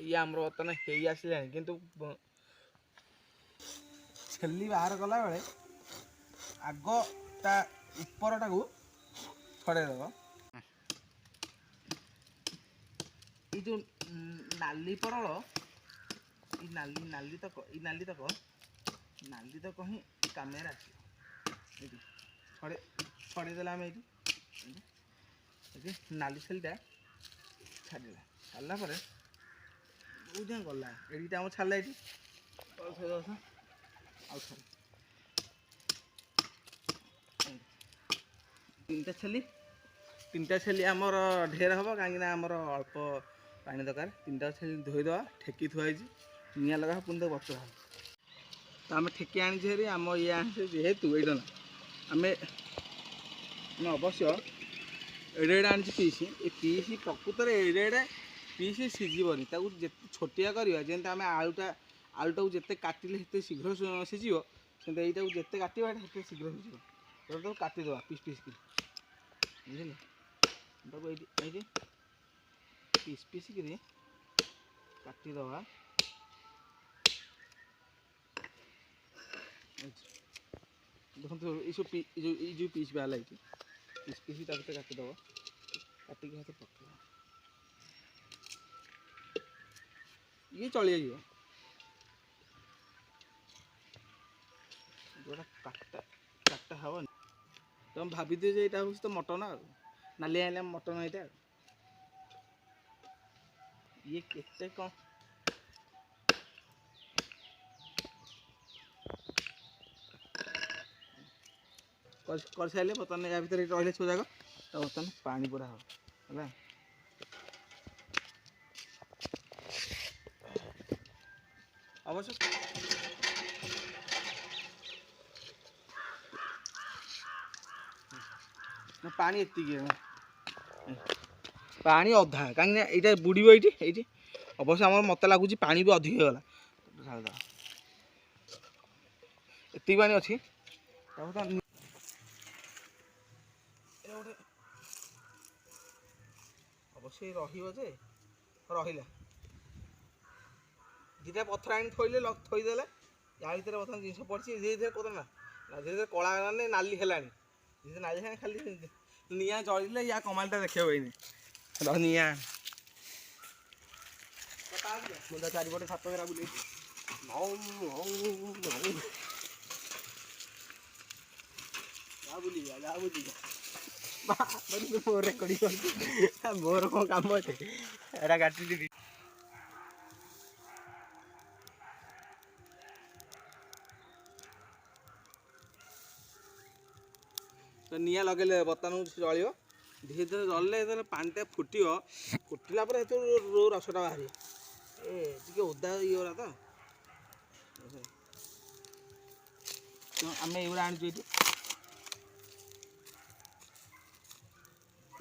ये आमर बर्तन हो आसला किंतु छेली बाहर कला बेले आग ता उपरटा को छड़े दब ये जो नाली परल नाली तक ही कामेरा छड़े छड़े देला आम ये नाली छेलीटा छाड़ा छाड़ा पर बहुत जन गला एडिटा आम छाड़ा ये तीन टा छेली आमर ढेर हम कहीं आमर अल्प पानी दरकार तीन टा छेली धोईदे ठेकी थुआई निआ लगा पुणी तक बचा तो आम ठेकी आनी आम ये आनी जेहेतु ये आम अवश्य एडे एडे आनी पीसी ये पीसी प्रकृत में एडे एडे पीसी सीझबनी छोटिया करवा जमी आम आलूटा जिते काटिले से शीघ्र सीझ से यहीटा जिते काटा से शीघ्र सीझ तो काटिदेवा पीस पीस की बुझे पीस पीस की काटिदेवा देखो ये जो पीस बाहर ये पीस पीस काटिदेव काटिक हाथ पक ये चली जाइए जोटा काटा हम तुम भाभी दिए ये हूँ तो मटन नाली आने मटन यहाँ ये केते कौन कर सारे बर्तमान या भर रही सब जाक तो बर्तमान पानी पूरा है अवश्य पानी एति पानी अधा कहीं यहाँ बुड़ ये अवश्य आम मत लगुच पानी भी अधिक होगा एति पानी अच्छी अवश्य रही रहा दुटा पथर आनी थोदेले या भर बर्तमान जिन पड़ी धीरे धीरे कदम ना धीरे धीरे कला नाली है नाली खाली निआ जलिले या कमालटा देखा हुए निआ मुझे चारिपटे छात घेरा बुले मोर रेकर्डिंग मोर कौन काम एटा काटी तो निआ लगे बर्तमान जल्व धीरे धीरे जल्ले पानीटा फुटला रो रसटा बाहर ये ओदा ये तो आम ये आनी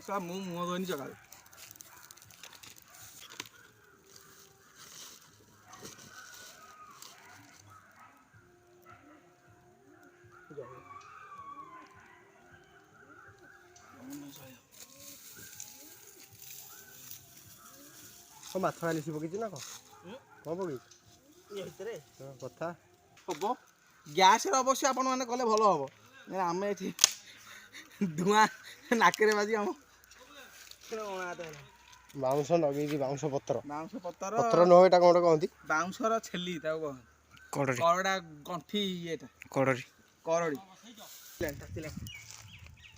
सब मुँह धोनी जगह माछ आनी सी पकई ना कौन पकई कथा हम गैस अवश्य आपण मैंने कले भल हम आम ये धूआ नाकरे बाजी आम बाउंस लगे बाउंस पत्र पतर पत्र नुह एटा कौन कहती बाउंसर छेली करड़ा गंठी ये करड़ी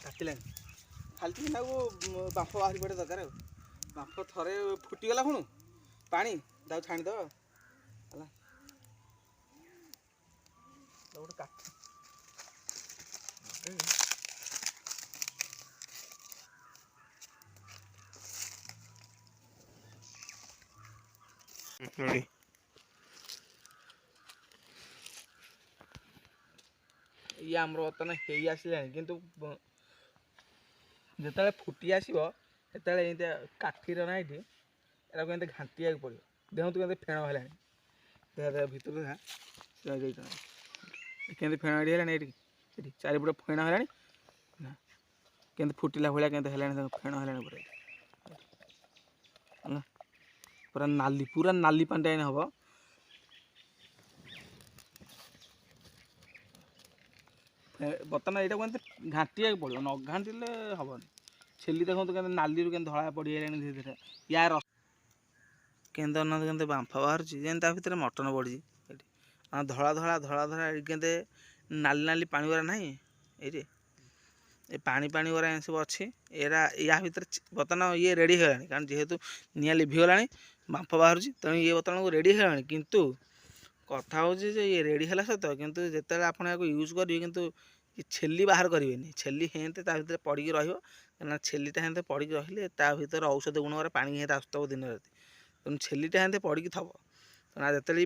तातिले खाली बाफ बाहरी पड़े दरकार बाफ थे फुटीगला पुण पानी छाणीदेव है गोटे काठ ये आमर बर्तन हो आसला किंतु जिते फुटी आसो से काठीर ना ये एम घाटिया पड़ो देखते के फेण है देह भितर के फेण है चारिपटे फेण है के फुटिला भाया के फेण है पूरा पूरा नाली पांडा हम बर्तमान यहाँ को घाटिया पड़ो न घाटिले हेनी छेली देखो तो नाली के धला पड़गला धीरे धीरे या रस के बांफा बाहर जेन भितर मटन बढ़ी धला धला धला धला के नाली नाली पानी गुरा ना ये पानी पानी गुरा सब अच्छी एरा या भितर बर्तमान ये रेडी है कारण जेहेतु निआ लिभिगला बांफ बाहर तेणु ये बर्तमान रेडी है किंतु कथा हूँ ये रेडी है सत किंतु जिते आप यूज करेंगे किंतु छेली बाहर करेंगे छेली हेंते भितर पड़ी रहा छेलीटा हेंते पड़ी रही भर औषध गुण गुरा पानी हेंते आसुव दिन राति तेणु छेलीटा हेंते पड़ी थब तेना जो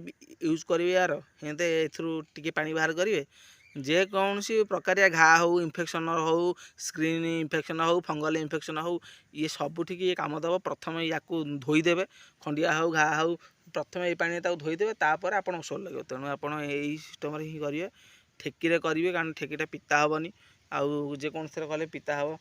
यूज करेंगे यार हेंते ए पानी बाहर करेंगे जेकोसी प्रकार घा हो इन्फेक्शन हो स्क्रीन इन्फेक्शन हो फंगल इन्फेक्शन हो ये सबुठिक ये कम दब प्रथम या धोईदेवे खंडिया हो घा हो प्रथम ये पानी धोईदेवे तापर आप औषध लगे तेणु आप सिस्टम ही करेंगे ठेकी करेंगे कारण ठेकीटा पिता हेनी आउ जेकोसी कले पिता हे